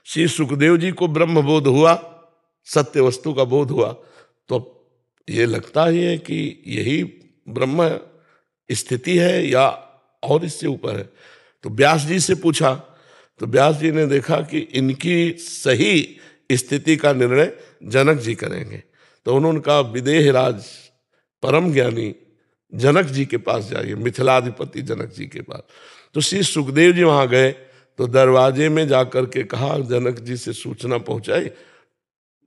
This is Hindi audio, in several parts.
श्री सुखदेव जी को ब्रह्म बोध हुआ, सत्य वस्तु का बोध हुआ, तो ये लगता ही है कि यही ब्रह्म स्थिति है या और इससे ऊपर है। तो व्यास जी से पूछा, तो व्यास जी ने देखा कि इनकी सही स्थिति का निर्णय जनक जी करेंगे। तो उन्होंने कहा विदेह राज परम ज्ञानी जनक जी के पास जाइए, मिथिलाधिपति जनक जी के पास। तो श्री सुखदेव जी वहां गए, तो दरवाजे में जाकर के कहा, जनक जी से सूचना पहुंचाई,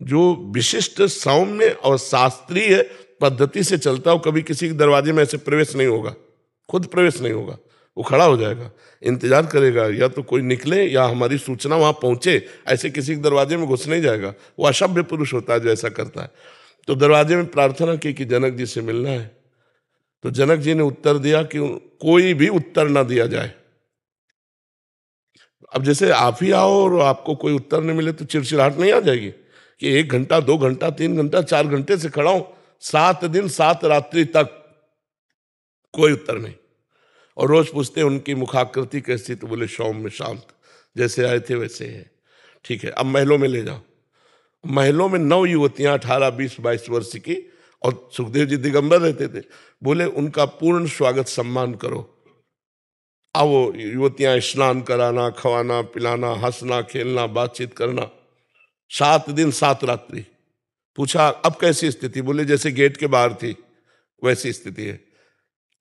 जो विशिष्ट सौम्य और शास्त्रीय पद्धति से चलता हो, कभी किसी के दरवाजे में ऐसे प्रवेश नहीं होगा, खुद प्रवेश नहीं होगा, वो खड़ा हो जाएगा, इंतजार करेगा या तो कोई निकले या हमारी सूचना वहां पहुंचे, ऐसे किसी के दरवाजे में घुस नहीं जाएगा। वो असभ्य पुरुष होता है जो ऐसा करता है। तो दरवाजे में प्रार्थना की कि जनक जी से मिलना है। तो जनक जी ने उत्तर दिया कि कोई भी उत्तर ना दिया जाए। अब जैसे आप ही आओ और आपको कोई उत्तर नहीं मिले तो चिड़चिड़ाहट नहीं आ जाएगी कि 1 घंटा 2 घंटा 3 घंटा 4 घंटे से खड़ा हूं, 7 दिन 7 रात्रि तक कोई उत्तर नहीं। और रोज पूछते हैं उनकी मुखाकृति कैसी, तो बोले सौम्य शांत, जैसे आए थे वैसे है। ठीक है, अब महलों में ले जाओ। महलों में 9 युवतियां 18, 20, 22 वर्ष की, और सुखदेव जी दिगंबर रहते थे। बोले उनका पूर्ण स्वागत सम्मान करो। अब वो युवतियां स्नान कराना, खवाना पिलाना, हंसना खेलना, बातचीत करना, 7 दिन 7 रात्रि। पूछा अब कैसी स्थिति, बोले जैसे गेट के बाहर थी वैसी स्थिति है।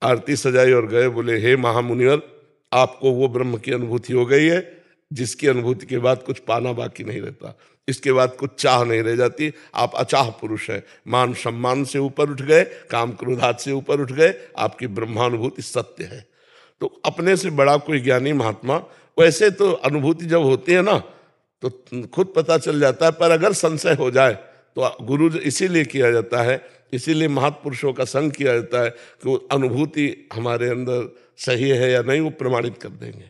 आरती सजाई और गए। बोले हे महामुनिवर, आपको वो ब्रह्म की अनुभूति हो गई है जिसकी अनुभूति के बाद कुछ पाना बाकी नहीं रहता, इसके बाद कुछ चाह नहीं रह जाती। आप अचाह पुरुष है, मान सम्मान से ऊपर उठ गए, काम क्रोधात से ऊपर उठ गए, आपकी ब्रह्मानुभूति सत्य है। तो अपने से बड़ा कोई ज्ञानी महात्मा, वैसे तो अनुभूति जब होती है ना तो खुद पता चल जाता है, पर अगर संशय हो जाए तो गुरु इसीलिए किया जाता है, इसीलिए महापुरुषों का संग किया जाता है कि वो अनुभूति हमारे अंदर सही है या नहीं वो प्रमाणित कर देंगे।